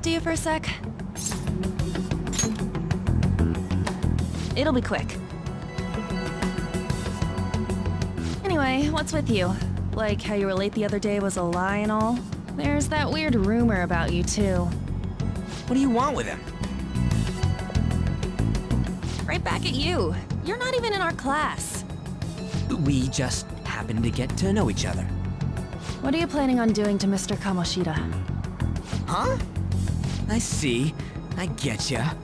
to you for a sec? It'll be quick. Anyway, what's with you? Like how you were late the other day was a lie and all? There's that weird rumor about you too. What do you want with him? Right back at you. You're not even in our class. We just happened to get to know each other. What are you planning on doing to Mr. Kamoshida? Huh? I see. I getcha.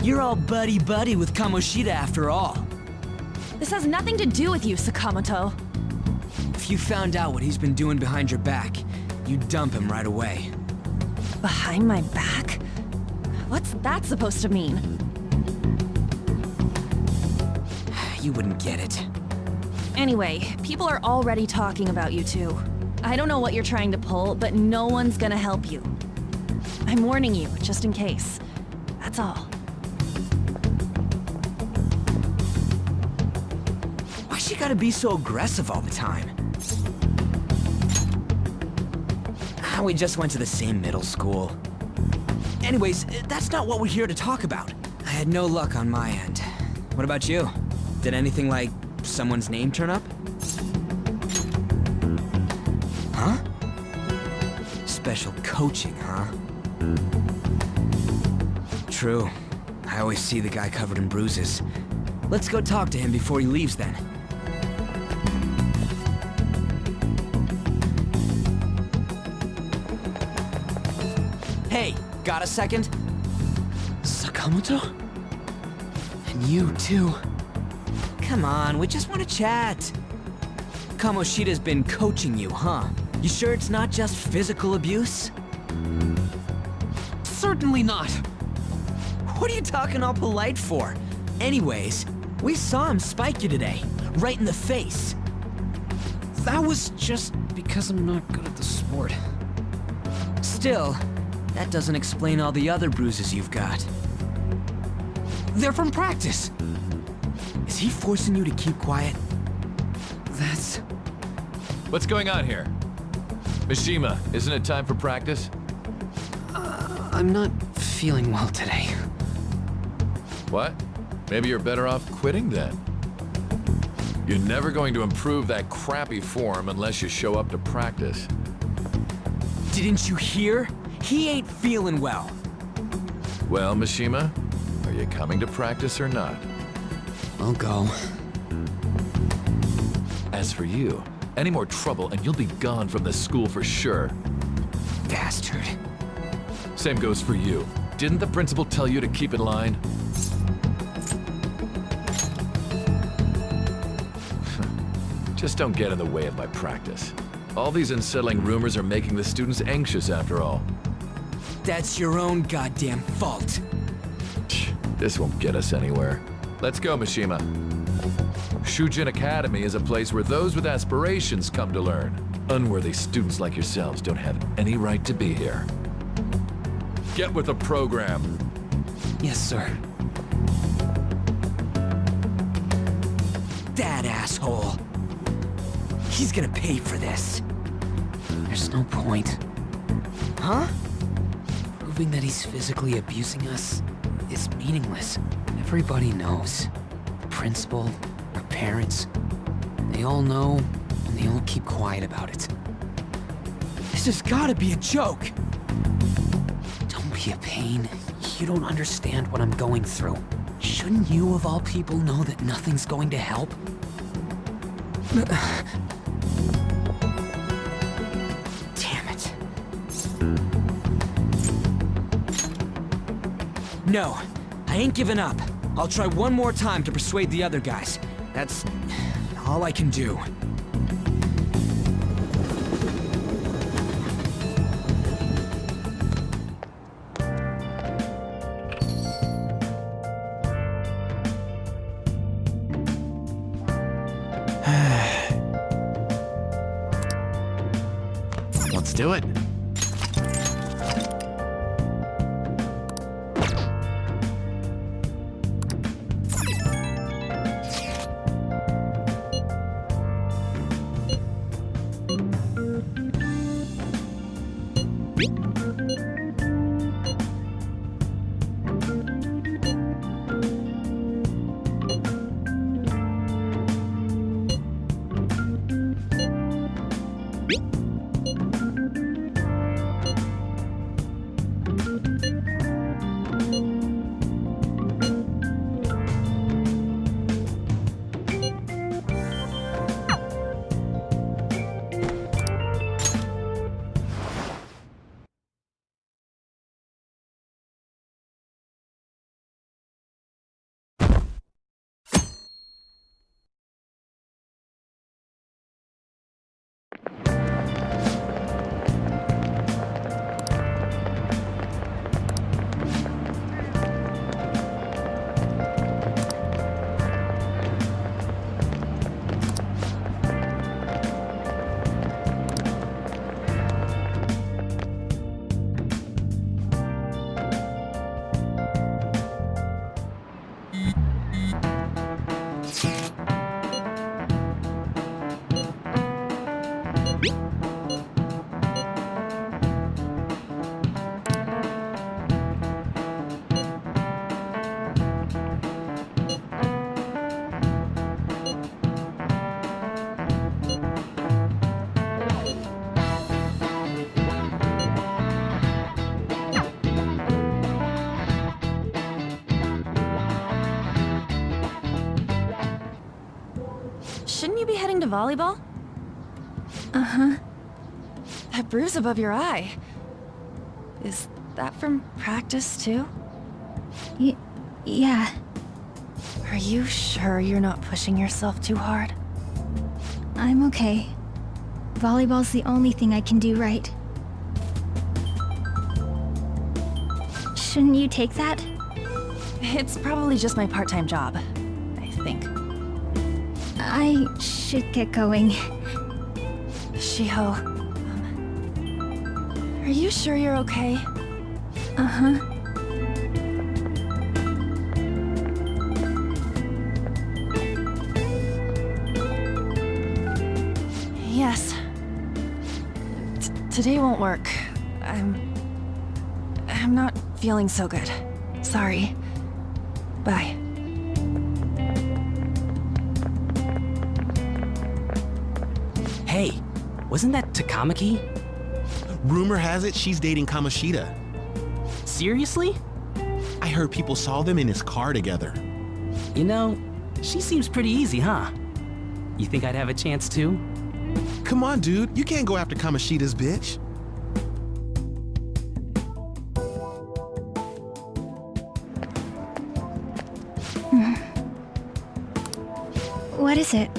You're all buddy-buddy with Kamoshida after all. This has nothing to do with you, Sakamoto. If you found out what he's been doing behind your back, you'd dump him right away. Behind my back? What's that supposed to mean? You wouldn't get it. Anyway, people are already talking about you two. I don't know what you're trying to pull, but no one's gonna help you. I'm warning you, just in case. That's all. Why's she gotta be so aggressive all the time? We just went to the same middle school. Anyways, that's not what we're here to talk about. I had no luck on my end. What about you? Did anything like someone's name turn up? Huh? Special coaching, huh? True. I always see the guy covered in bruises. Let's go talk to him before he leaves then. Hey, got a second? Sakamoto? And you too. Come on, we just want to chat. Kamoshida's been coaching you, huh? You sure it's not just physical abuse? Certainly not. What are you talking all polite for? Anyways, we saw him spike you today, right in the face. That was just because I'm not good at the sport. Still, that doesn't explain all the other bruises you've got. They're from practice. Is he forcing you to keep quiet? That's... What's going on here? Mishima, isn't it time for practice? I'm not feeling well today. What? Maybe you're better off quitting then. You're never going to improve that crappy form unless you show up to practice. Didn't you hear? He ain't feeling well. Well, Mishima, are you coming to practice or not? I'll go. As for you, any more trouble and you'll be gone from this school for sure. Bastard. Same goes for you. Didn't the principal tell you to keep in line? Just don't get in the way of my practice. All these unsettling rumors are making the students anxious after all. That's your own goddamn fault. This won't get us anywhere. Let's go, Mishima. Shujin Academy is a place where those with aspirations come to learn. Unworthy students like yourselves don't have any right to be here. Get with the program. Yes, sir. That asshole. He's gonna pay for this. There's no point. Huh? Proving that he's physically abusing us is meaningless. Everybody knows. The principal, our parents, they all know, and they all keep quiet about it. This has gotta be a joke! Don't be a pain. You don't understand what I'm going through. Shouldn't you, of all people, know that nothing's going to help? Damn it. No, I ain't giving up. I'll try one more time to persuade the other guys. That's all I can do. Let's do it. shouldn't you be heading to volleyball? Uh-huh. That bruise above your eye. Is that from practice, too? Yeah. Are you sure you're not pushing yourself too hard? I'm okay. Volleyball's the only thing I can do right. Shouldn't you take that? It's probably just my part-time job, I think. I should get going. Shiho, are you sure you're okay? Uh-huh. Yes. Today won't work. I'm not feeling so good. Sorry. Bye. Hey, wasn't that Takamaki? Rumor has it she's dating Kamoshida. Seriously? I heard people saw them in his car together. You know, she seems pretty easy, huh? You think I'd have a chance too? Come on, dude. You can't go after Kamoshida's bitch. What is it?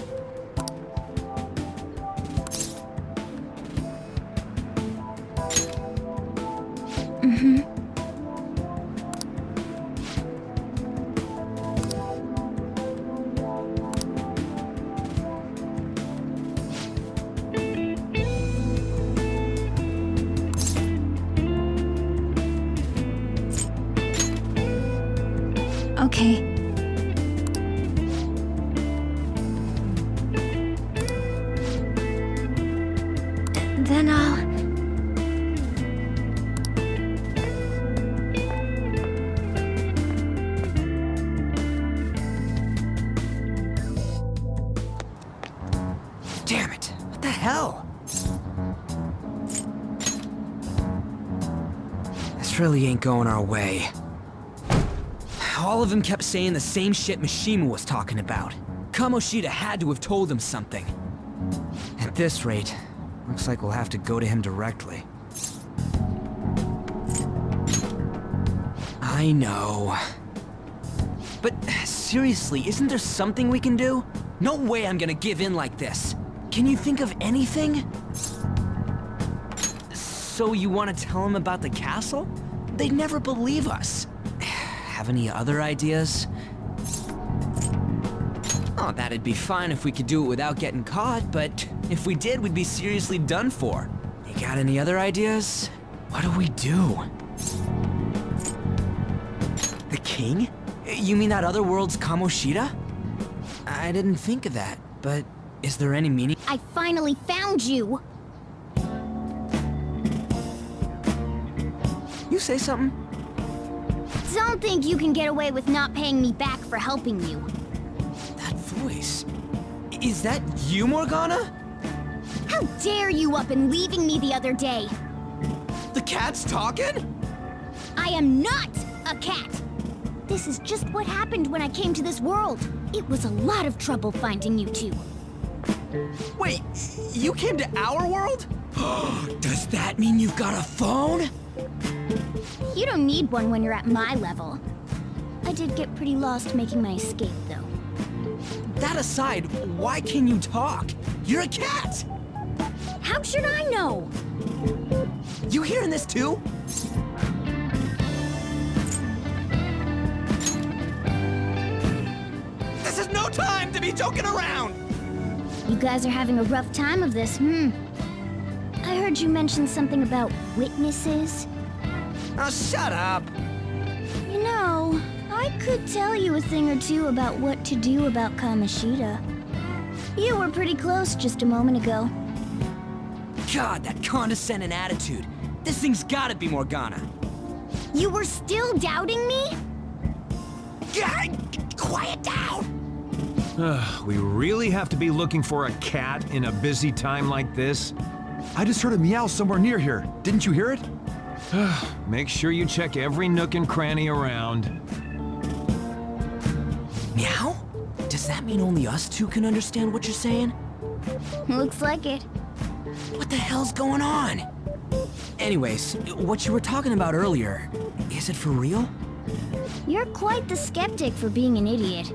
Okay. Then I'll... Damn it! What the hell? This really ain't going our way. All of them kept saying the same shit Mishima was talking about. Kamoshida had to have told him something. At this rate, looks like we'll have to go to him directly. I know. But seriously, isn't there something we can do? No way I'm gonna give in like this. Can you think of anything? So you want to tell him about the castle? They'd never believe us. Have any other ideas? Oh, that'd be fine if we could do it without getting caught, but if we did, we'd be seriously done for. You got any other ideas? What do we do? The king? You mean that other world's Kamoshida? I didn't think of that, but is there any meaning? I finally found you! You say something? Don't think you can get away with not paying me back for helping you. That voice. Is that you, Morgana? How dare you up and leaving me the other day? The cat's talking? I am not a cat! This is just what happened when I came to this world. It was a lot of trouble finding you two. Wait, you came to our world? Does that mean you've got a phone? You don't need one when you're at my level. I did get pretty lost making my escape, though. That aside, why can you talk? You're a cat! How should I know? You hearing this too? This is no time to be joking around! You guys are having a rough time of this, I heard you mention something about witnesses. Oh, shut up! You know, I could tell you a thing or two about what to do about Kamoshida. You were pretty close just a moment ago. God, that condescending attitude. This thing's gotta be Morgana. You were still doubting me? Quiet down! We really have to be looking for a cat in a busy time like this? I just heard a meow somewhere near here. Didn't you hear it? Make sure you check every nook and cranny around. Meow? Does that mean only us two can understand what you're saying? Looks like it. What the hell's going on? Anyways, what you were talking about earlier, is it for real? You're quite the skeptic for being an idiot.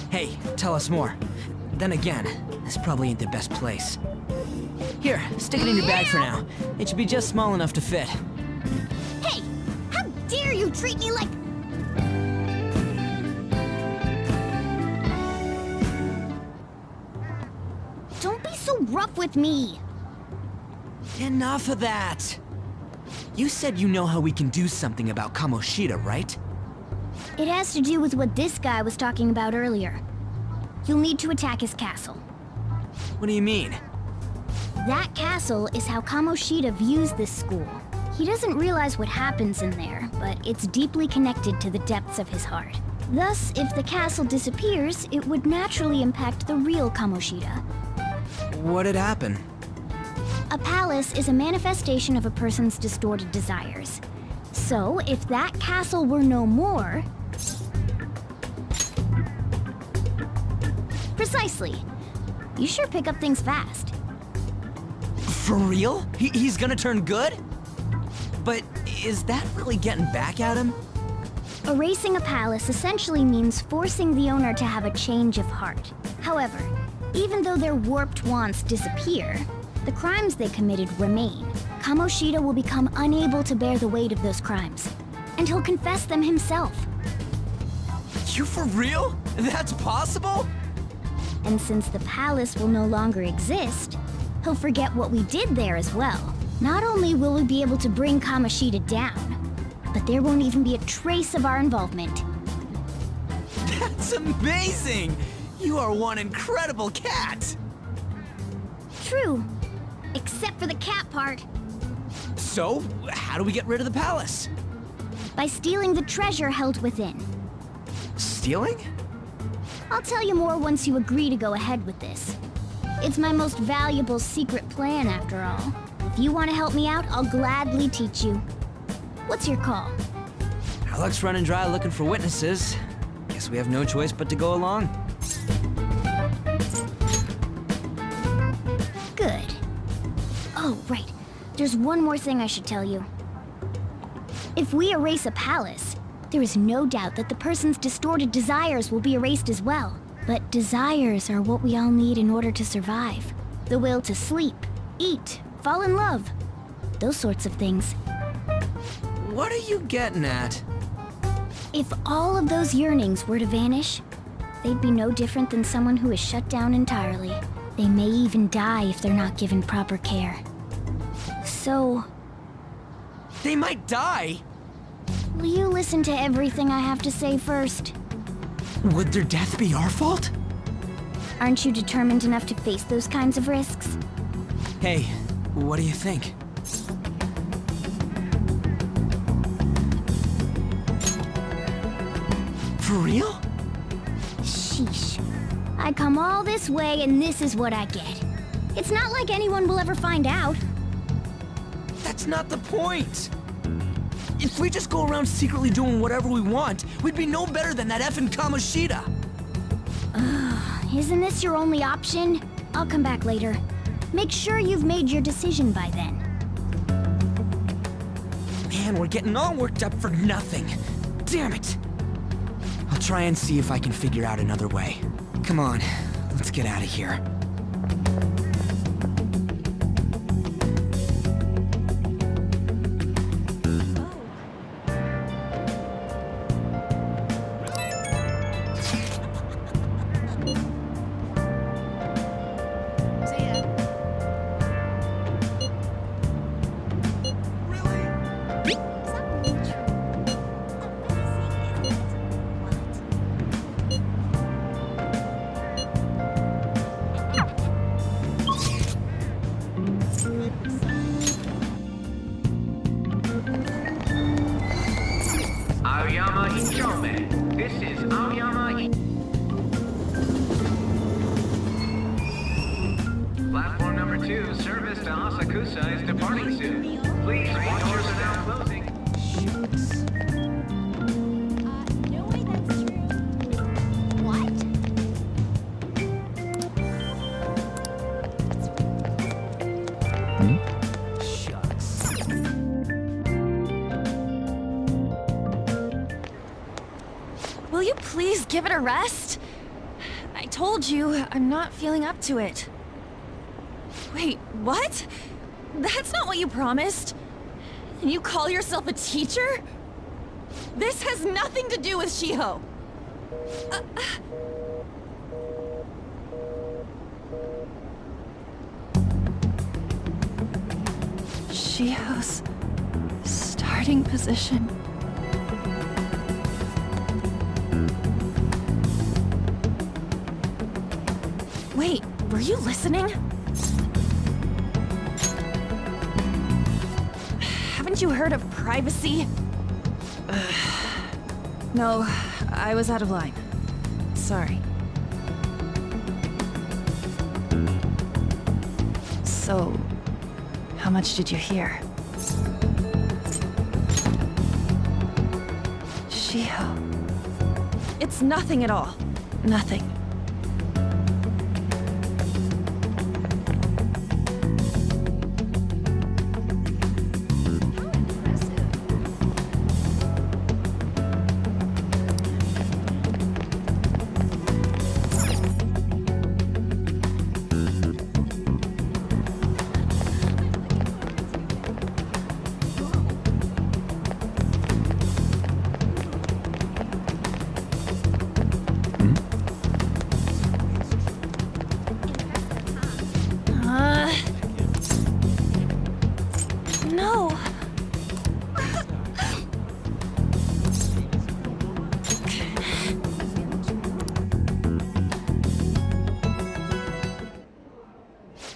Hey, tell us more. Then again, this probably ain't the best place. Here, stick it in your bag for now. It should be just small enough to fit. Hey! How dare you treat me like... Don't be so rough with me! Enough of that! You said you know how we can do something about Kamoshida, right? It has to do with what this guy was talking about earlier. You'll need to attack his castle. What do you mean? That castle is how Kamoshida views this school. He doesn't realize what happens in there, but it's deeply connected to the depths of his heart. Thus, if the castle disappears, it would naturally impact the real Kamoshida. What'd happen? A palace is a manifestation of a person's distorted desires. So, if that castle were no more... Precisely. You sure pick up things fast. For real? He's gonna turn good? But is that really getting back at him? Erasing a palace essentially means forcing the owner to have a change of heart. However, even though their warped wants disappear, the crimes they committed remain. Kamoshida will become unable to bear the weight of those crimes, and he'll confess them himself. You for real? That's possible? And since the palace will no longer exist, he'll forget what we did there as well. Not only will we be able to bring Kamoshida down, but there won't even be a trace of our involvement. That's amazing! You are one incredible cat! True, except for the cat part. So, how do we get rid of the palace? By stealing the treasure held within. Stealing? I'll tell you more once you agree to go ahead with this. It's my most valuable secret plan, after all. If you want to help me out, I'll gladly teach you. What's your call? Our luck's running dry looking for witnesses. Guess we have no choice but to go along. Good. Oh, right. There's one more thing I should tell you. If we erase a palace, there is no doubt that the person's distorted desires will be erased as well. But desires are what we all need in order to survive. The will to sleep, eat, fall in love. Those sorts of things. What are you getting at? If all of those yearnings were to vanish, they'd be no different than someone who is shut down entirely. They may even die if they're not given proper care. So... They might die? will you listen to everything I have to say first? Would their death be our fault? Aren't you determined enough to face those kinds of risks? Hey, what do you think? For real? Sheesh. I come all this way and this is what I get. It's not like anyone will ever find out. That's not the point! If we just go around secretly doing whatever we want, we'd be no better than that effing Kamoshida! Isn't this your only option? I'll come back later. Make sure you've made your decision by then. Man, we're getting all worked up for nothing. Damn it! I'll try and see if I can figure out another way. Come on, let's get out of here. Aoyama Ichome. This is Aoyama Platform number 2, service to Asakusa is departing soon. Please, train doors are now closing. No way that's true. What? Will you please give it a rest? I told you, I'm not feeling up to it. Wait, what? That's not what you promised. And you call yourself a teacher? This has nothing to do with Shiho. Shiho's starting position. Wait, were you listening? Haven't you heard of privacy? No, I was out of line. Sorry. So, how much did you hear? Shiho. It's nothing at all. Nothing. No.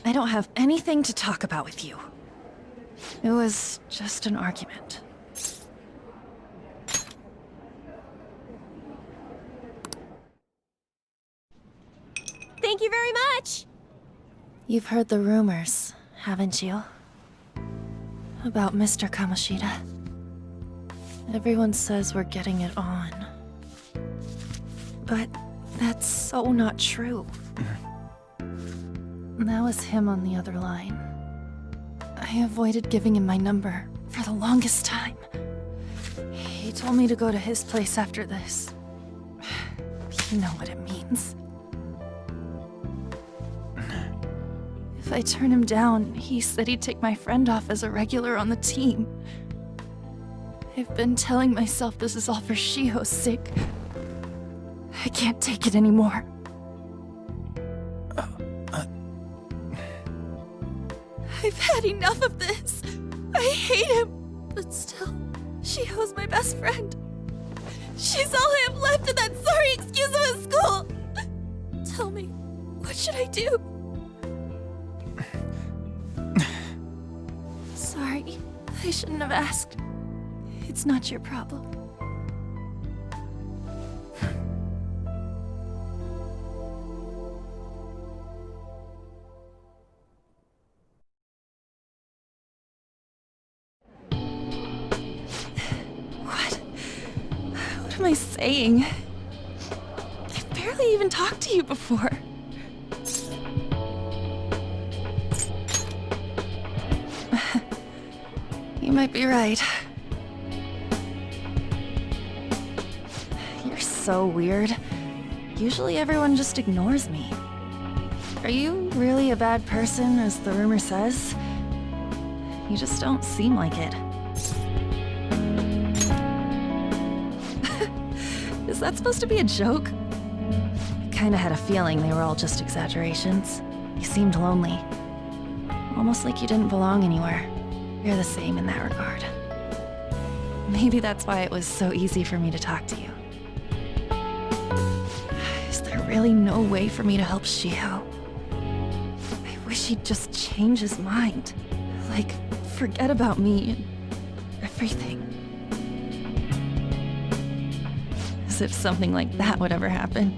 I don't have anything to talk about with you. It was just an argument. Thank you very much! You've heard the rumors, haven't you? About Mr. Kamoshida. Everyone says we're getting it on. But that's so not true. That was him on the other line. I avoided giving him my number for the longest time. He told me to go to his place after this. You know what it means. If I turn him down, he said he'd take my friend off as a regular on the team. I've been telling myself this is all for Shiho's sake. I can't take it anymore. I've had enough of this. I hate him. But still, Shiho's my best friend. She's all I have left in that sorry excuse of a school. Tell me, what should I do? Sorry, I shouldn't have asked. It's not your problem. What am I saying? I've barely even talked to you before. You might be right. You're so weird. Usually everyone just ignores me. Are you really a bad person, as the rumor says? You just don't seem like it. Is that supposed to be a joke? I kinda had a feeling they were all just exaggerations. You seemed lonely. Almost like you didn't belong anywhere. You're the same in that regard. Maybe that's why it was so easy for me to talk to you. Is there really no way for me to help Shiho? I wish he'd just change his mind. Like, forget about me and everything. As if something like that would ever happen.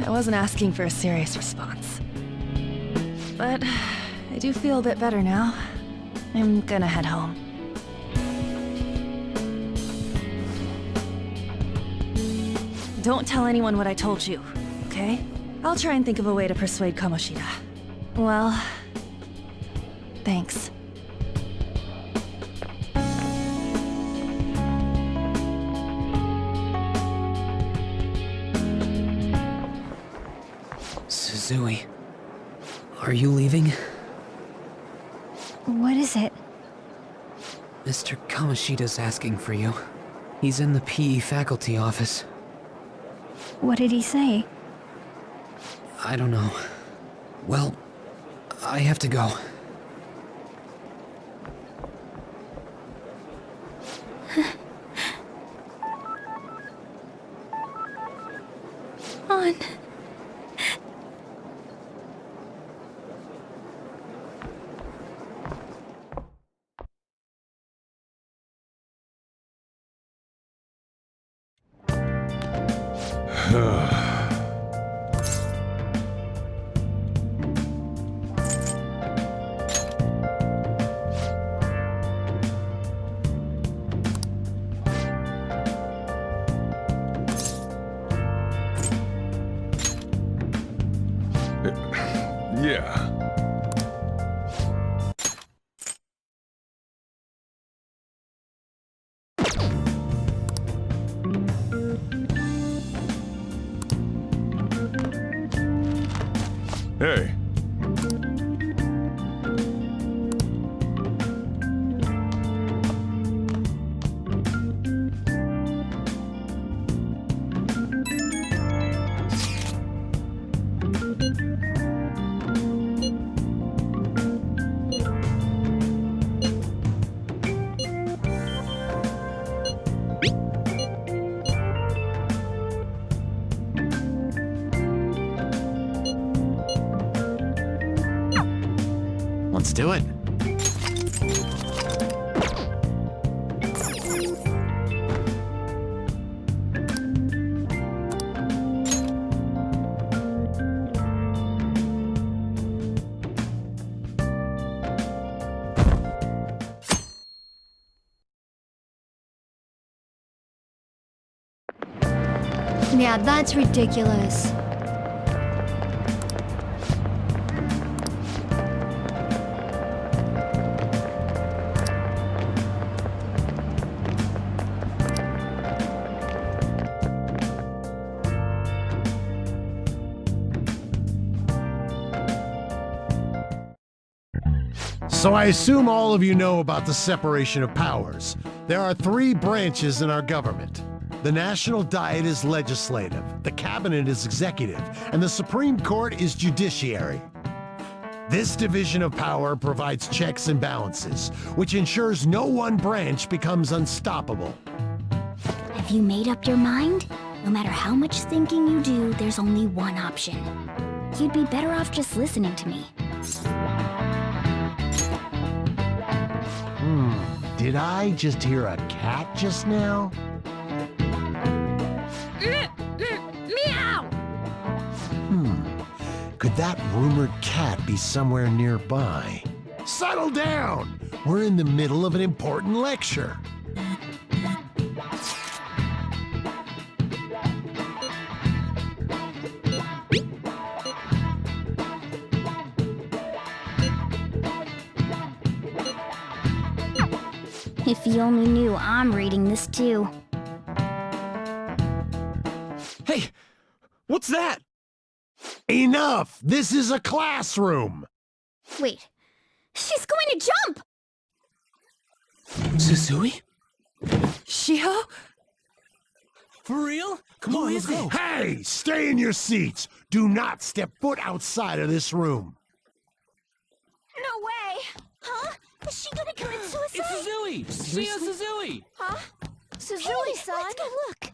I wasn't asking for a serious response. But I do feel a bit better now. I'm gonna head home. Don't tell anyone what I told you, okay? I'll try and think of a way to persuade Kamoshida. Well, thanks. Suzui. Are you leaving? What is it? Mr. Kamoshida's asking for you. He's in the PE faculty office. What did he say? I don't know. Well, I have to go. On. Yeah. Hey. Let's do it. Yeah, that's ridiculous. So I assume all of you know about the separation of powers. There are 3 branches in our government. The National Diet is legislative, the Cabinet is executive, and the Supreme Court is judiciary. This division of power provides checks and balances, which ensures no one branch becomes unstoppable. Have you made up your mind? No matter how much thinking you do, there's only one option. You'd be better off just listening to me. Did I just hear a cat just now? Meow! Could that rumored cat be somewhere nearby? Settle down! We're in the middle of an important lecture. If you only knew I'm reading this too. Hey, what's that? Enough! This is a classroom! Wait, she's going to jump! Suzui? Shio? For real? Come on, let's go. Hey! Stay in your seats! Do not step foot outside of this room! No way! Huh? Is she gonna commit suicide? It's Suzui! Shio Suzui! Huh? Suzui-san? Let's go look.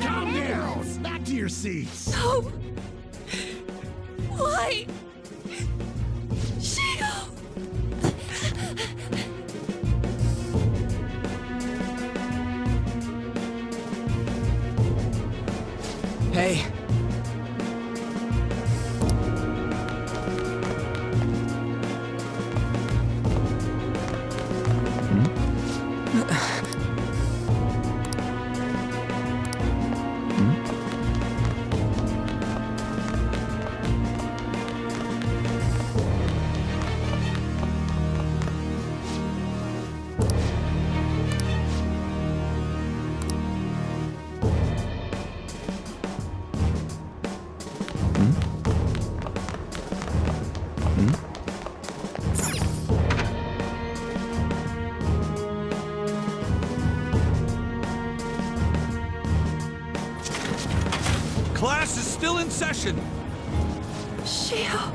Calm down! Back to your seats! No! Why? Shio! Hey. still in session. Shio!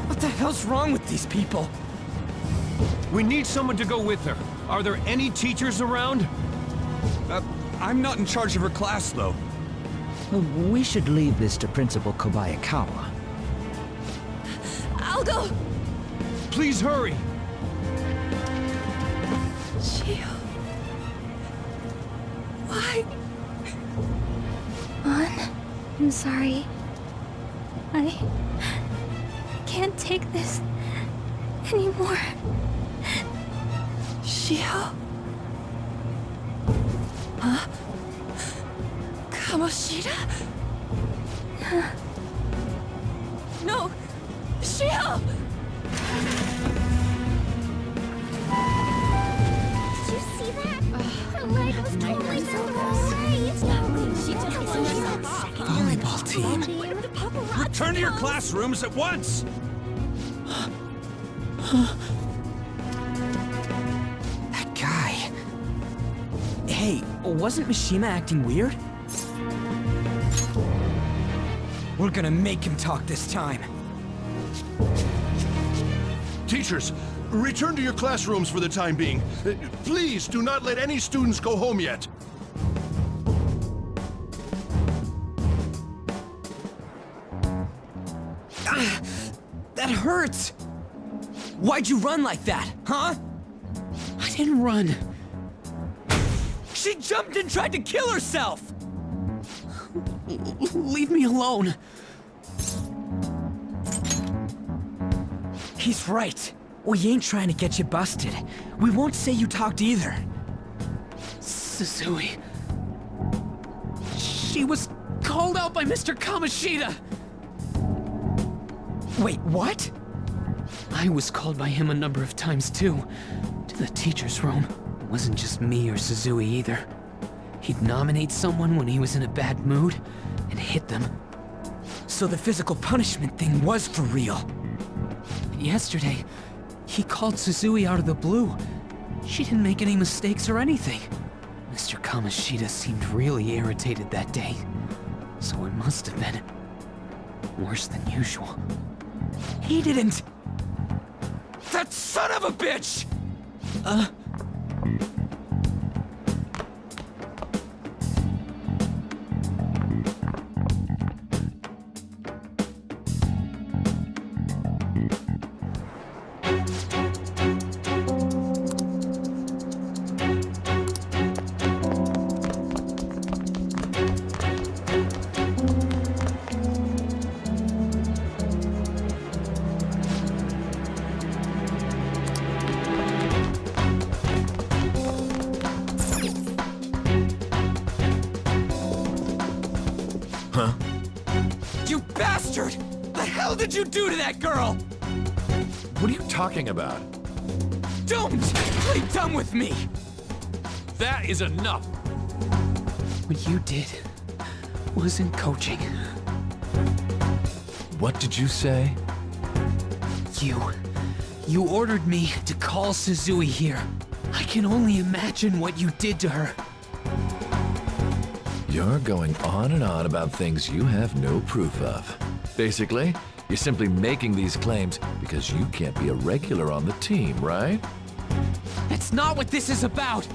What the hell's wrong with these people? We need someone to go with her. Are there any teachers around? I'm not in charge of her class, though. We should leave this to Principal Kobayakawa. I'll go! Please hurry! Shio... Why? On. I'm sorry. I can't take this anymore. Shio? Huh? Kamoshida? No! Shio! Did you see that? Her leg was totally bent the wrong way. She took it so second. Volleyball team. The paparazzi Return to your comes. classrooms at once! That guy. Hey, wasn't Mishima acting weird? We're gonna make him talk this time. Teachers, return to your classrooms for the time being. Please do not let any students go home yet. That hurts! Why'd you run like that, huh? I didn't run. She jumped and tried to kill herself! Leave me alone. He's right. We ain't trying to get you busted. We won't say you talked either. Suzui. She was called out by Mr. Kamoshida! Wait, what? I was called by him a number of times too. To the teacher's room. It wasn't just me or Suzui either. He'd nominate someone when he was in a bad mood and hit them. So the physical punishment thing was for real. Yesterday, he called Suzui out of the blue. She didn't make any mistakes or anything. Mr. Kamoshida seemed really irritated that day. So it must have been worse than usual. He didn't! That son of a bitch! You bastard! The hell did you do to that girl? What are you talking about? Don't play dumb with me! That is enough! What you did wasn't coaching. What did you say? You ordered me to call Suzui here. I can only imagine what you did to her. You're going on and on about things you have no proof of. Basically, you're simply making these claims because you can't be a regular on the team, right? That's not what this is about!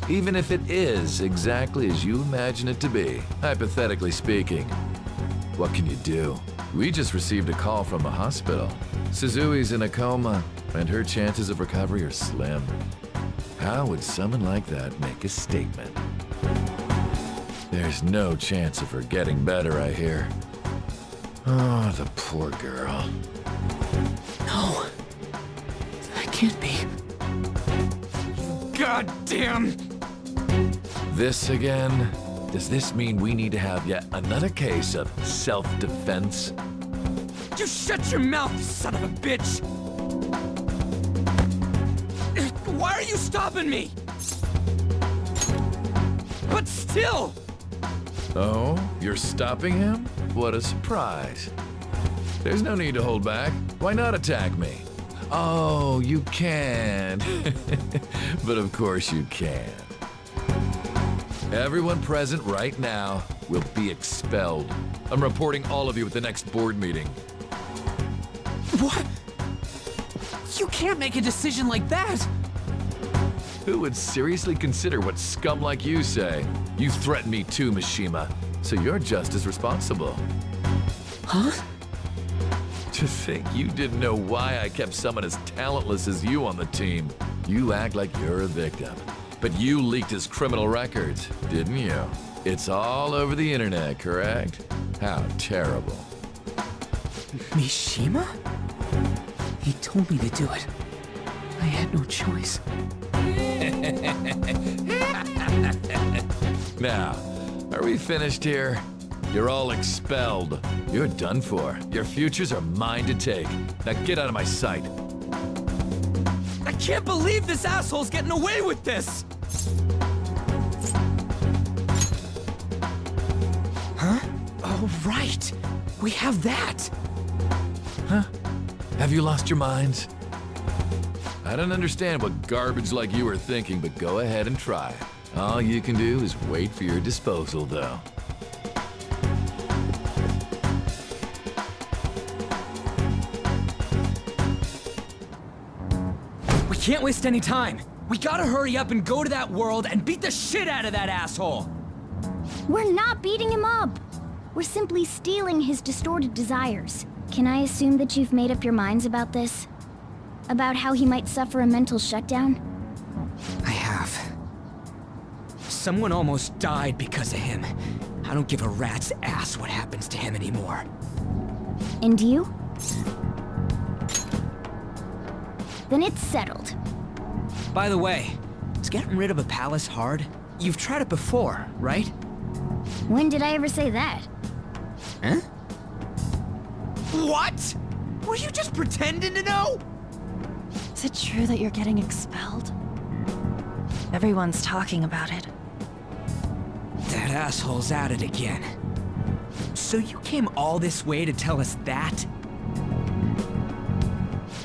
Even if it is exactly as you imagine it to be, hypothetically speaking, what can you do? We just received a call from a hospital. Suzui's in a coma, and her chances of recovery are slim. How would someone like that make a statement? There's no chance of her getting better, I hear. Oh, the poor girl. No. That can't be. Goddamn! This again? Does this mean we need to have yet another case of self-defense? You shut your mouth, you son of a bitch! Why are you stopping me? But still! Oh, you're stopping him? What a surprise. There's no need to hold back. Why not attack me? Oh, you can. But of course you can. Everyone present right now, will be expelled. I'm reporting all of you at the next board meeting. What? You can't make a decision like that! Who would seriously consider what scum like you say? You threatened me too, Mishima, so you're just as responsible. Huh? To think you didn't know why I kept someone as talentless as you on the team. You act like you're a victim. But you leaked his criminal records, didn't you? It's all over the internet, correct? How terrible. Mishima? He told me to do it. I had no choice. Now, are we finished here? You're all expelled. You're done for. Your futures are mine to take. Now get out of my sight. I can't believe this asshole's getting away with this! Huh? Oh, right. We have that. Huh? Have you lost your minds? I don't understand what garbage like you are thinking, but go ahead and try. All you can do is wait for your disposal, though. We can't waste any time. We gotta hurry up and go to that world and beat the shit out of that asshole. We're not beating him up. We're simply stealing his distorted desires. Can I assume that you've made up your minds about this? About how he might suffer a mental shutdown? I have. Someone almost died because of him. I don't give a rat's ass what happens to him anymore. And you? Then it's settled. By the way, is getting rid of a palace hard? You've tried it before, right? When did I ever say that? Huh? What? Were you just pretending to know? Is it true that you're getting expelled? Everyone's talking about it. That asshole's at it again. So you came all this way to tell us that?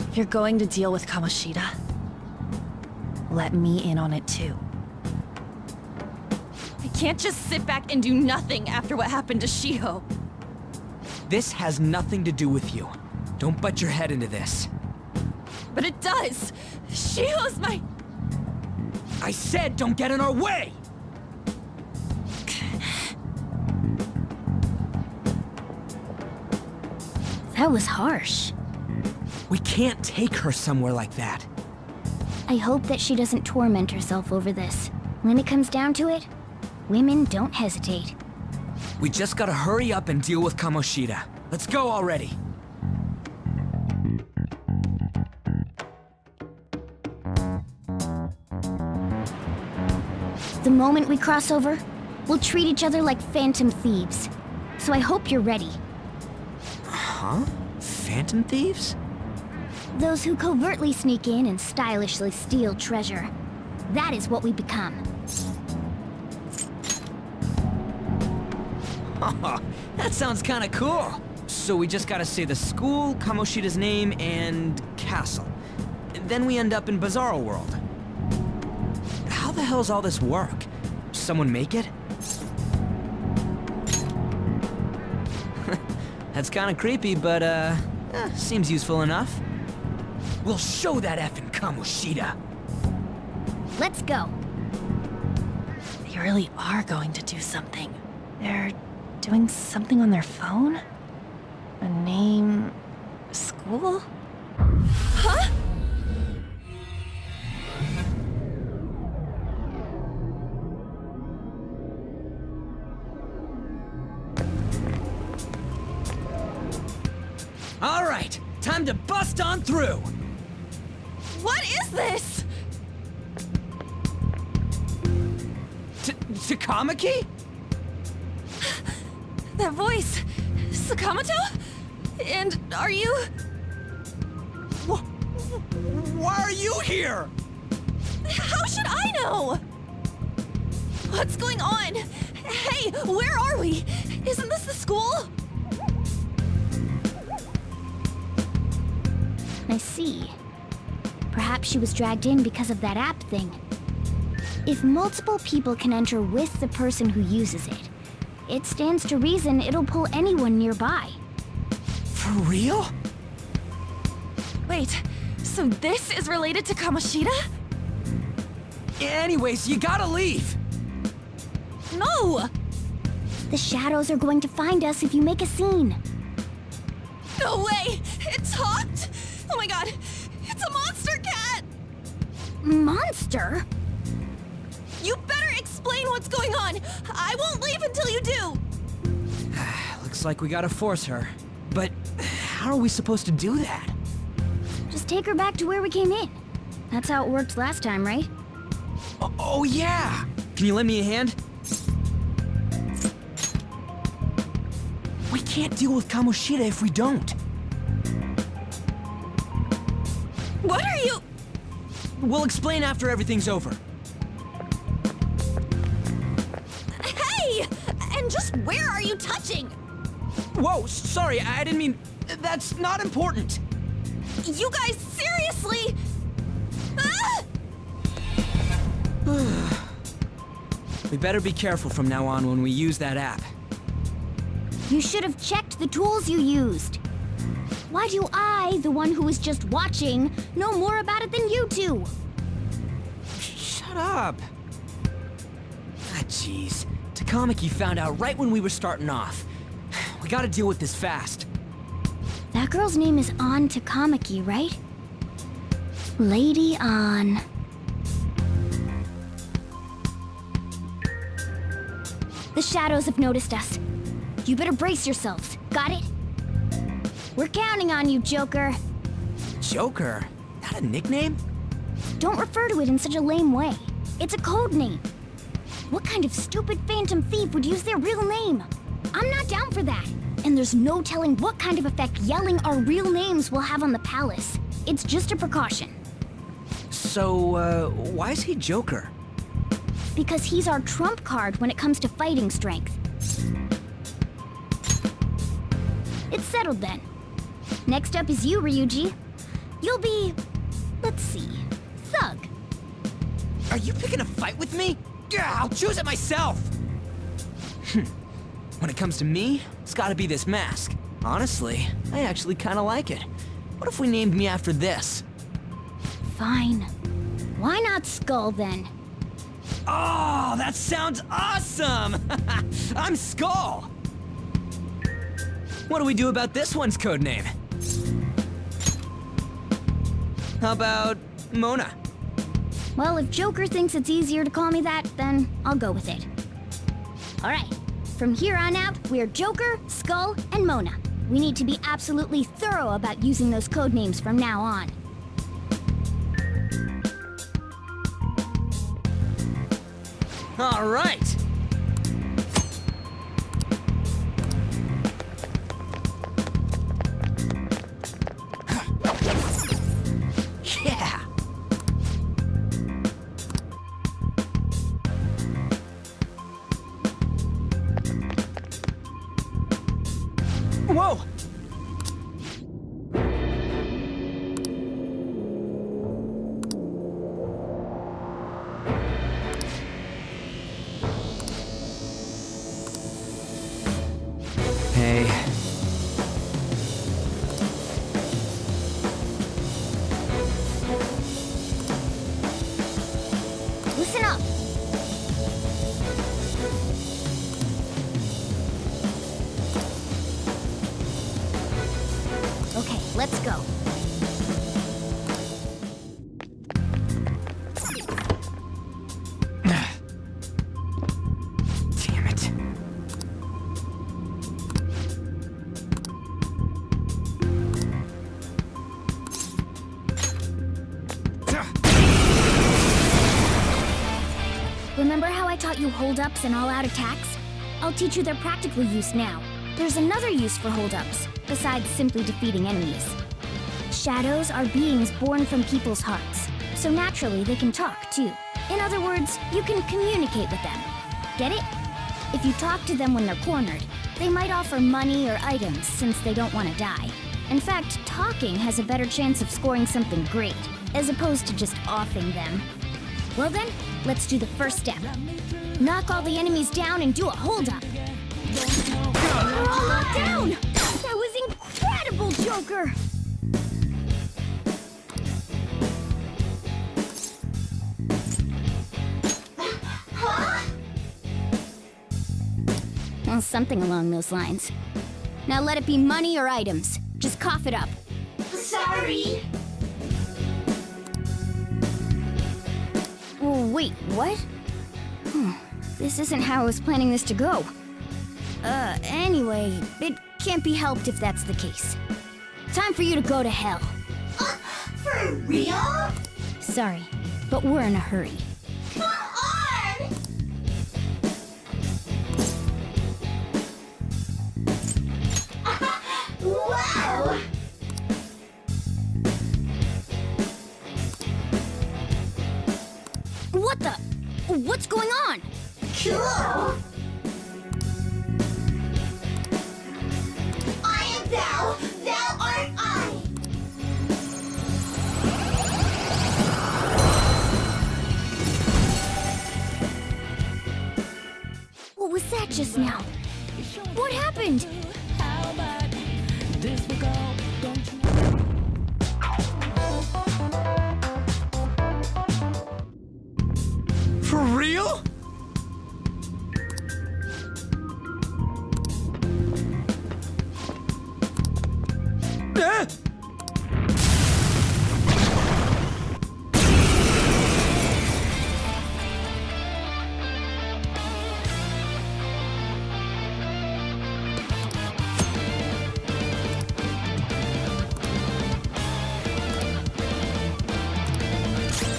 If you're going to deal with Kamoshida, let me in on it too. I can't just sit back and do nothing after what happened to Shiho. This has nothing to do with you. Don't butt your head into this. But it does! Shiho's my... I said don't get in our way! That was harsh. We can't take her somewhere like that. I hope that she doesn't torment herself over this. When it comes down to it, women don't hesitate. We just gotta hurry up and deal with Kamoshida. Let's go already. The moment we cross over, we'll treat each other like phantom thieves. So I hope you're ready. Huh? Phantom thieves? Those who covertly sneak in and stylishly steal treasure. That is what we become. That sounds kinda cool. So we just gotta say the school, Kamoshida's name, and castle. Then we end up in Bizarro World. How the hell's all this work? Someone make it? That's kinda creepy, but seems useful enough. We'll show that effing Kamoshida. Let's go. They really are going to do something. They're doing something on their phone? A name... school? Huh? All right, time to bust on through. What is this? Takamaki? That voice... Sakamoto? And are you... Why are you here? How should I know? What's going on? Hey, where are we? Isn't this the school? I see. Perhaps she was dragged in because of that app thing. If multiple people can enter with the person who uses it, It stands to reason it'll pull anyone nearby. For real? Wait, so this is related to Kamoshida? Anyways, you gotta leave! No! The shadows are going to find us if you make a scene. No way! It talked? Oh my god, it's a monster cat! Monster? You better explain what's going on! I won't leave until you do! Looks like we gotta force her. But how are we supposed to do that? Just take her back to where we came in. That's how it worked last time, right? Oh yeah! Can you lend me a hand? We can't deal with Kamoshida if we don't. What are you? We'll explain after everything's over. Hey! And just where are you touching? Whoa, sorry, I didn't mean... That's not important. You guys, seriously? Ah! We better be careful from now on when we use that app. You should have checked the tools you used. Why do I, the one who was just watching, know more about it than you two? Shut up. Ah, jeez. Takamaki found out right when we were starting off. We gotta deal with this fast. That girl's name is An Takamaki, right? Lady An. The shadows have noticed us. You better brace yourselves. Got it? We're counting on you, Joker. Joker? That a nickname? Don't refer to it in such a lame way. It's a code name. What kind of stupid phantom thief would use their real name? I'm not down for that. And there's no telling what kind of effect yelling our real names will have on the palace. It's just a precaution. So, why is he Joker? Because he's our trump card when it comes to fighting strength. It's settled then. Next up is you, Ryuji. You'll be... let's see... Thug. Are you picking a fight with me? Yeah, I'll choose it myself! When it comes to me, it's gotta be this mask. Honestly, I actually kinda like it. What if we named me after this? Fine. Why not Skull then? Oh, that sounds awesome! I'm Skull! What do we do about this one's codename? How about Mona? Well, if Joker thinks it's easier to call me that, then I'll go with it. Alright, from here on out, we're Joker, Skull, and Mona. We need to be absolutely thorough about using those codenames from now on. All right. Yeah. Whoa. Hey. Listen up. Okay, let's go. Damn it. Remember how I taught you hold-ups and all-out attacks? I'll teach you their practical use now. There's another use for hold-ups, besides simply defeating enemies. Shadows are beings born from people's hearts, so naturally they can talk too. In other words, you can communicate with them. Get it? If you talk to them when they're cornered, they might offer money or items since they don't want to die. In fact, talking has a better chance of scoring something great, as opposed to just offing them. Well then, let's do the first step. Knock all the enemies down and do a hold-up. We're all locked down! That was incredible, Joker! Well, something along those lines. Now let it be money or items. Just cough it up. Sorry. Oh, wait, what? This isn't how I was planning this to go. Anyway, it can't be helped if that's the case. Time for you to go to hell. For real? Sorry, but we're in a hurry. Come on! Wow! What the? What's going on? Cool! I am thou, thou art I! What was that just now? What happened? For real?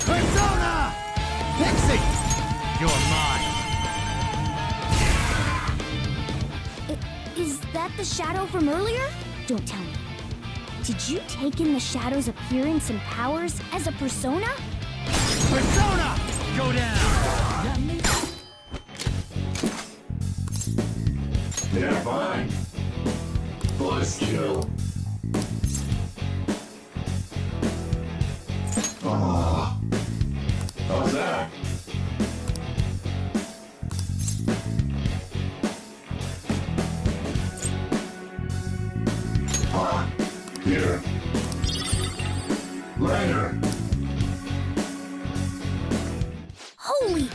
Persona! Pixie! You're mine. Is that the shadow from earlier? Don't tell me. Did you take in the shadow's appearance and powers as a persona? Persona! Go down! They're fine. Plus kill. Oh. How's that? Here. Later. Holy!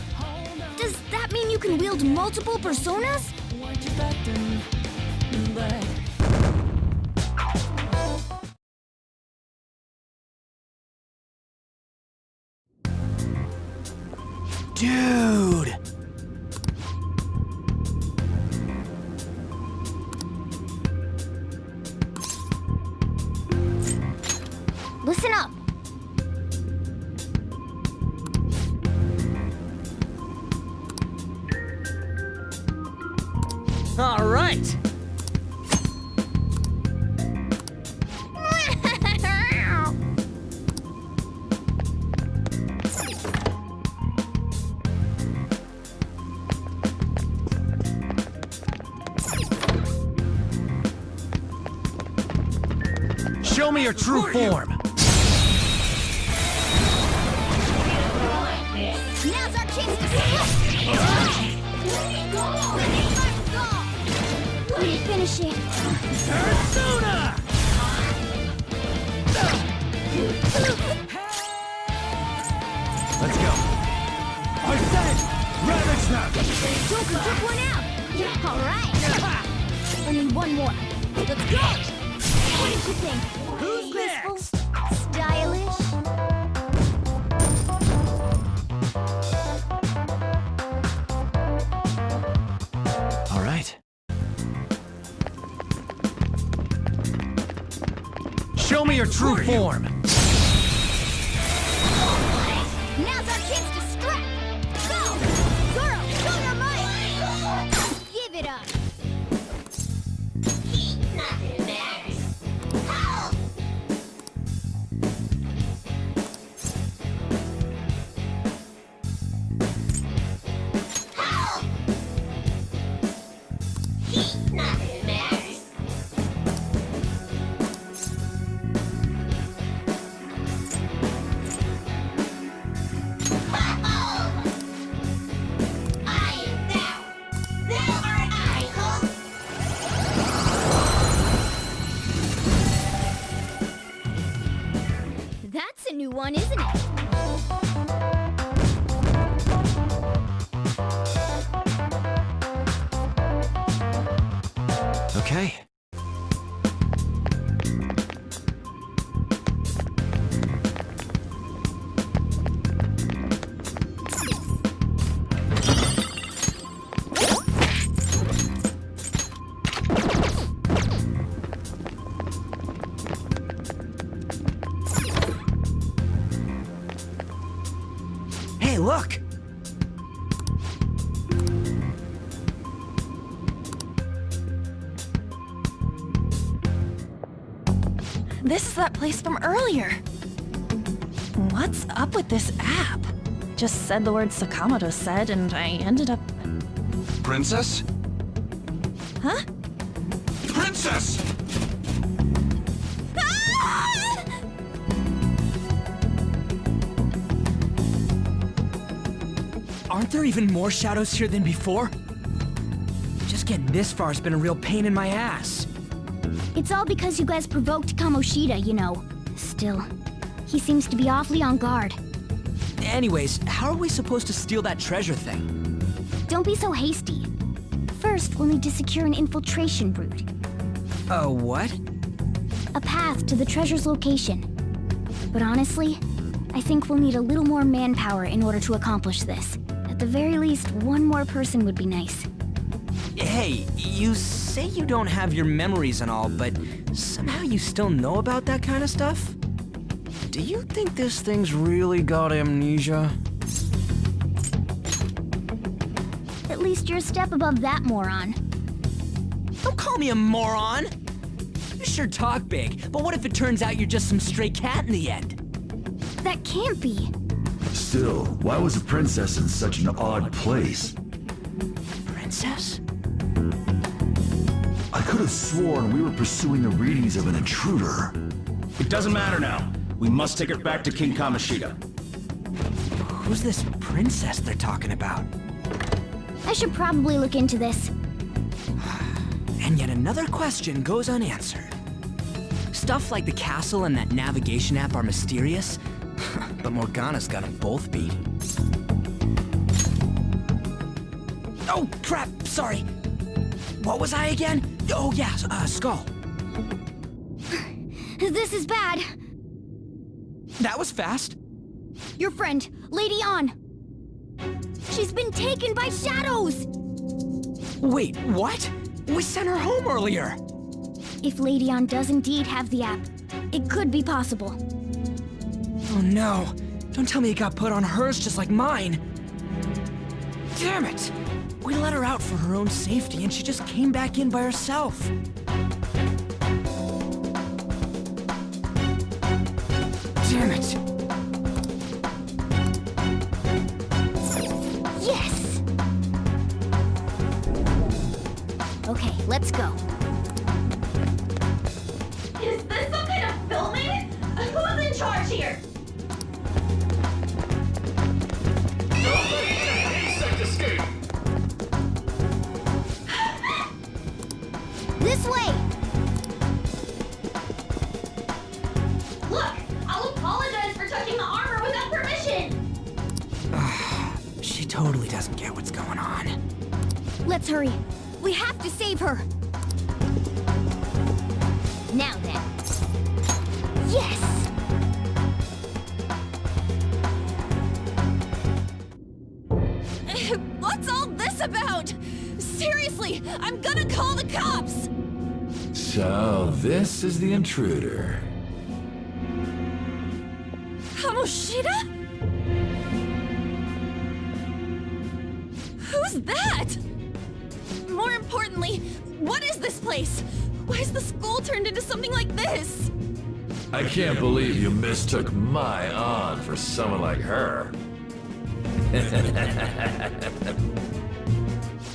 Does that mean you can wield multiple personas? Dude! Listen up! All right! Show me your true form. Now's our chance to slip! We finish it. Persona! Let's go. I said, ravage them! Joker took one out! Alright! Only one more. Let's go! What did you think? Who's Graceful? next? Stylish? All right. Show me your true form. Now's our chance to strike! Go! Zoro, show your might! Give it up! Nothing matters. Help! Help! Nothing matters. I am thou. Thou art I. a new one, isn't it? Okay. Hey, look! This is that place from earlier. What's up with this app? Just said the word Sakamoto said, and I ended up... Princess? Huh? Princess! Aren't there even more shadows here than before? Just getting this far has been a real pain in my ass. It's all because you guys provoked Kamoshida, you know. Still, he seems to be awfully on guard. Anyways, how are we supposed to steal that treasure thing? Don't be so hasty. First, we'll need to secure an infiltration route. What? A path to the treasure's location. But honestly, I think we'll need a little more manpower in order to accomplish this. At the very least, one more person would be nice. Hey, you say you don't have your memories and all, but somehow you still know about that kind of stuff? Do you think this thing's really got amnesia? At least you're a step above that moron. Don't call me a moron! You sure talk big, but what if it turns out you're just some stray cat in the end? That can't be. Still, why was a princess in such an odd place? Princess? I could have sworn we were pursuing the readings of an intruder. It doesn't matter now. We must take her back to King Kamoshida. Who's this princess they're talking about? I should probably look into this. And yet another question goes unanswered. Stuff like the castle and that navigation app are mysterious, but Morgana's got them both beat. Oh, crap! Sorry! What was I again? Oh, yeah, Skull. This is bad. That was fast. Your friend, Lady An. She's been taken by shadows! Wait, what? We sent her home earlier! If Lady An does indeed have the app, it could be possible. Oh no! Don't tell me it got put on hers just like mine! Damn it! We let her out for her own safety and she just came back in by herself. Damn it! Yes! Okay, let's go. Is this some kind of filming? Who's in charge here? Insect escape! This way! Look, I'll apologize for touching the armor without permission. She totally doesn't get what's going on. Let's hurry. We have to save her. Now then. Yes! What's all this about? Seriously, I'm gonna call the cops! So, this is the intruder. Kamoshida? Who's that? More importantly, what is this place? Why is the school turned into something like this? I can't believe you mistook my aunt for someone like her.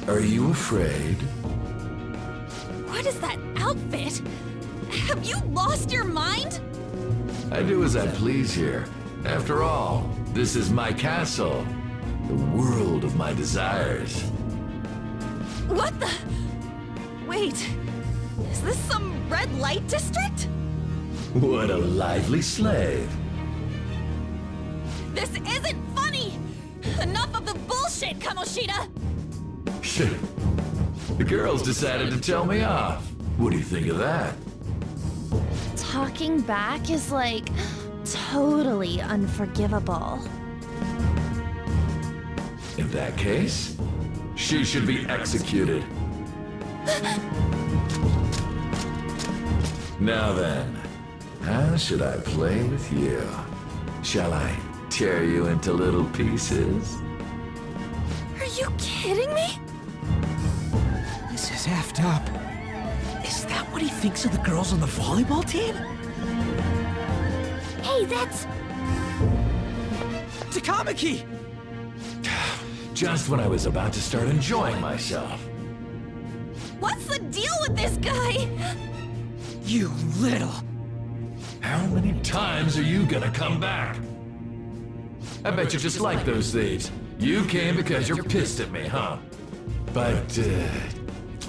Are you afraid? What is that outfit? Have you lost your mind? I do as I please here. After all, this is my castle. The world of my desires. What the? Wait, is this some red light district? What a lively slave. This isn't funny! Enough of the bullshit, Kamoshida! The girls decided to tell me off. What do you think of that? Talking back is like totally unforgivable. In that case, she should be executed. Now then, how should I play with you? Shall I tear you into little pieces? Are you kidding me? This is effed up. Is that what he thinks of the girls on the volleyball team? Hey, that's... Takamaki! Just when I was about to start enjoying myself. What's the deal with this guy? You little... How many times are you gonna come back? I bet you just like those thieves. You came because you're pissed at me, huh? But,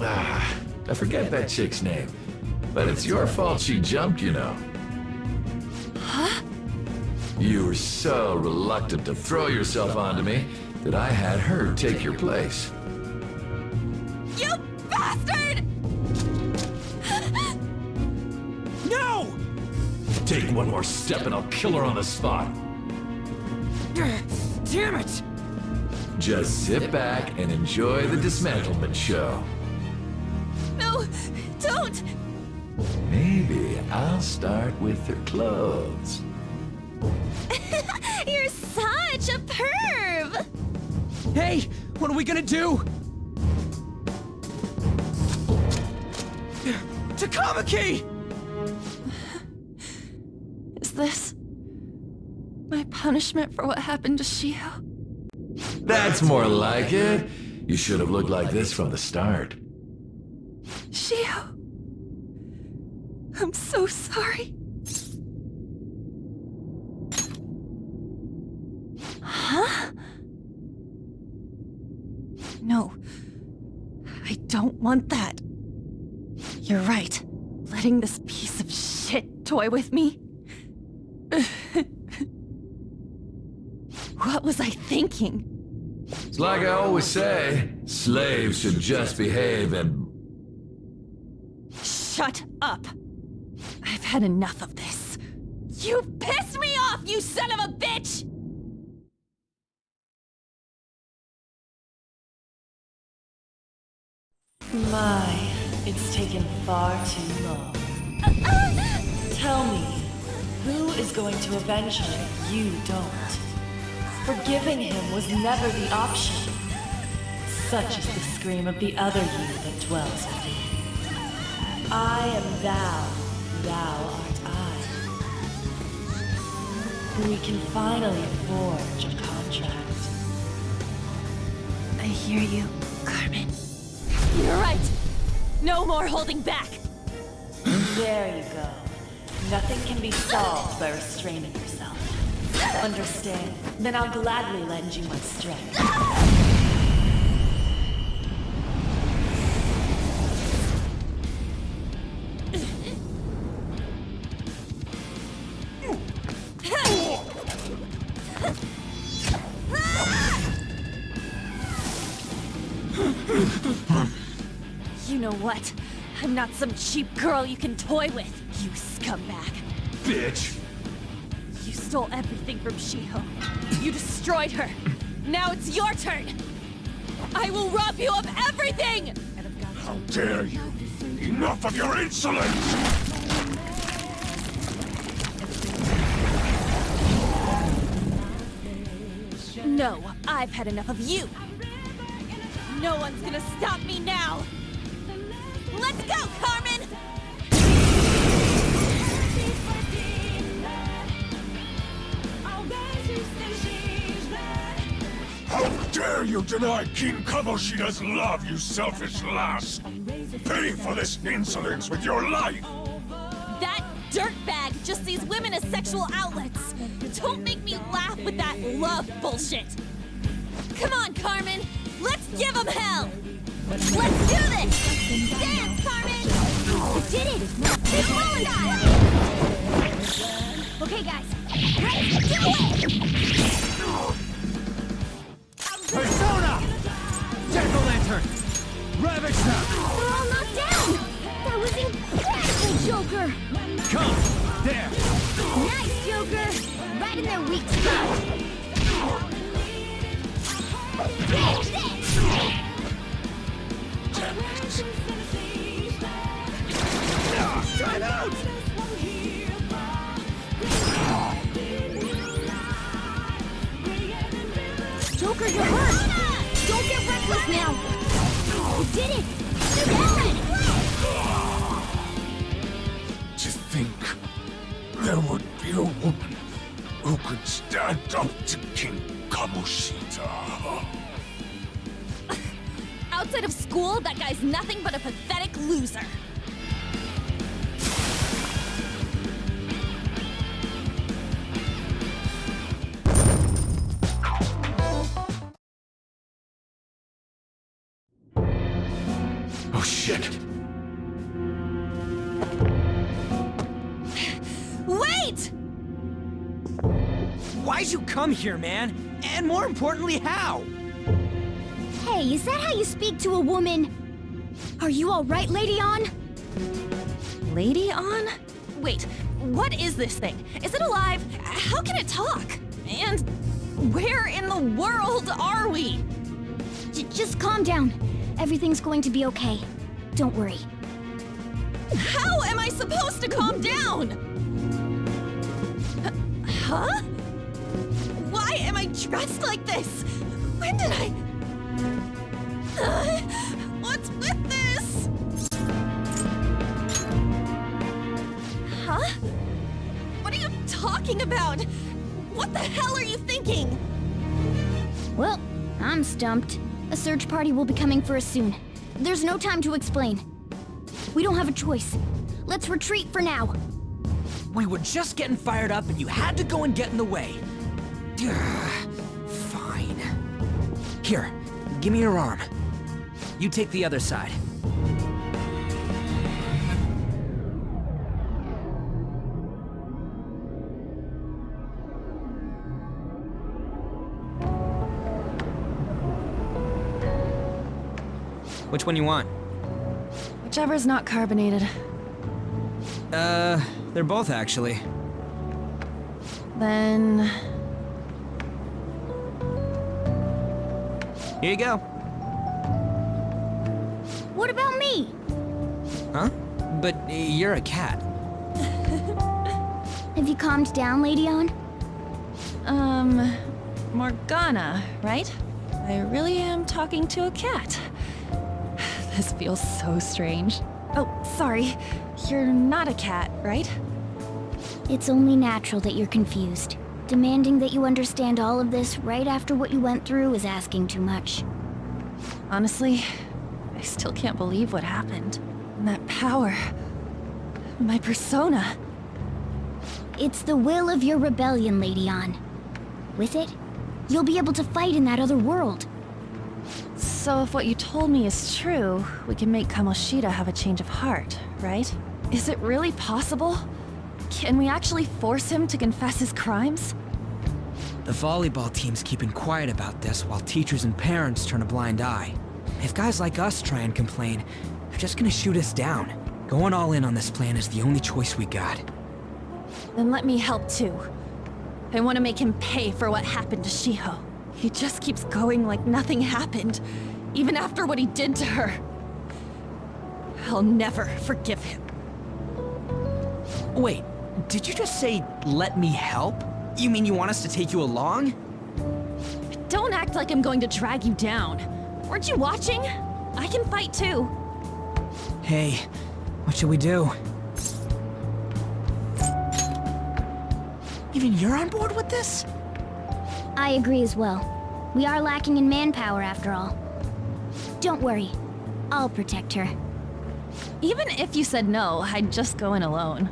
I forget that chick's name. But it's your fault she jumped, you know. Huh? You were so reluctant to throw yourself onto me that I had her take your place. You bastard! No! Take one more step and I'll kill her on the spot. Damn it! Just sit back and enjoy the dismantlement show. No, don't! Maybe I'll start with her clothes. You're such a perv! Hey, what are we gonna do? Takamaki! Is this my punishment for what happened to Shiho? That's more like it. You should have looked like this from the start. Shiho, I'm so sorry. Huh? No, I don't want that. You're right. Letting this piece of shit toy with me. What was I thinking? It's like I always say, slaves should just behave and... Shut up! I've had enough of this. You pissed me off, you son of a bitch! My, it's taken far too long. Tell me, who is going to avenge him if you don't? Forgiving him was never the option. Such is the scream of the other you that dwells within. I am thou, thou art I. We can finally forge a contract. I hear you, Carmen. You're right! No more holding back! There you go. Nothing can be solved by restraining yourself. Understand? Then I'll gladly lend you my strength. You know what? I'm not some cheap girl you can toy with, you scumbag. Bitch! You stole everything from Shiho. You destroyed her. Now it's your turn. I will rob you of everything! How dare you! Enough of your insolence! No, I've had enough of you. No one's gonna stop me now. Let's go, Carmen! How dare you deny King Kamoshida's love, you selfish lass! Pay for this insolence with your life! That dirtbag just sees women as sexual outlets. Don't make me laugh with that love bullshit. Come on, Carmen. Let's give them hell. Let's do this. Dance, Carmen. You did it! Keep rolling, guys! Okay, guys. Let's do it! Nice, Joker! Right in their weak spot. Try it out! Joker, you're hurt! Don't get reckless now! You did it! You did it! To think there would be a woman who could stand up to King Kamoshida. Outside of school, that guy's nothing but a pathetic loser. Oh shit! Wait! Why'd you come here, man? And more importantly, how? Hey, is that how you speak to a woman? Are you alright, Lady On? Lady On? Wait, what is this thing? Is it alive? How can it talk? And where in the world are we? Just calm down. Everything's going to be okay. Don't worry. How am I supposed to calm down? Huh? Why am I dressed like this? When did I... what's with this? Huh? What are you talking about? What the hell are you thinking? Well, I'm stumped. A search party will be coming for us soon. There's no time to explain. We don't have a choice. Let's retreat for now. We were just getting fired up and you had to go and get in the way. Fine. Here, give me your arm. You take the other side. Which one you want? Whichever's not carbonated. They're both actually. Then... Here you go. What about me? Huh? But you're a cat. Have you calmed down, Lady On? Morgana, right? I really am talking to a cat. This feels so strange. Oh, sorry. You're not a cat, right? It's only natural that you're confused. Demanding that you understand all of this right after what you went through is asking too much. Honestly, I still can't believe what happened. And that power... my persona... It's the will of your rebellion, Lady On. With it, you'll be able to fight in that other world. So if what you told me is true, we can make Kamoshida have a change of heart, right? Is it really possible? Can we actually force him to confess his crimes? The volleyball team's keeping quiet about this while teachers and parents turn a blind eye. If guys like us try and complain, they're just gonna shoot us down. Going all in on this plan is the only choice we got. Then let me help too. I want to make him pay for what happened to Shiho. He just keeps going like nothing happened, even after what he did to her. I'll never forgive him. Wait, did you just say, let me help? You mean you want us to take you along? Don't act like I'm going to drag you down. Weren't you watching? I can fight too. Hey, what should we do? Even you're on board with this? I agree as well. We are lacking in manpower after all. Don't worry. I'll protect her. Even if you said no, I'd just go in alone.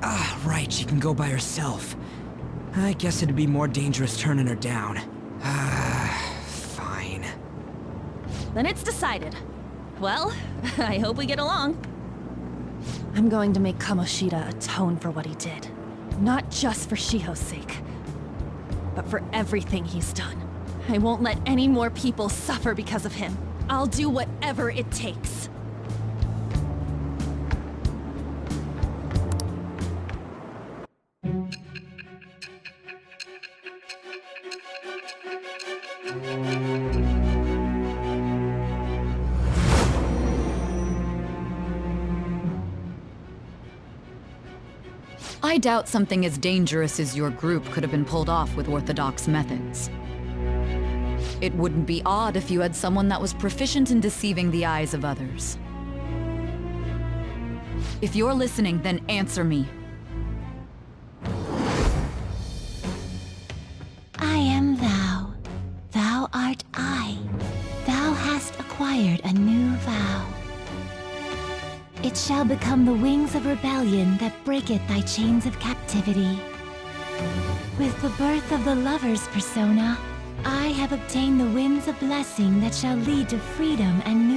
Ah, right, she can go by herself. I guess it'd be more dangerous turning her down. Fine. Then it's decided. Well, I hope we get along. I'm going to make Kamoshida atone for what he did. Not just for Shiho's sake, but for everything he's done. I won't let any more people suffer because of him. I'll do whatever it takes. I doubt something as dangerous as your group could have been pulled off with orthodox methods. It wouldn't be odd if you had someone that was proficient in deceiving the eyes of others. If you're listening, then answer me. I am thou. Thou art I. Thou hast acquired a new vow. It shall become the wings of rebellion that breaketh thy chains of captivity. With the birth of the lover's persona, I have obtained the winds of blessing that shall lead to freedom and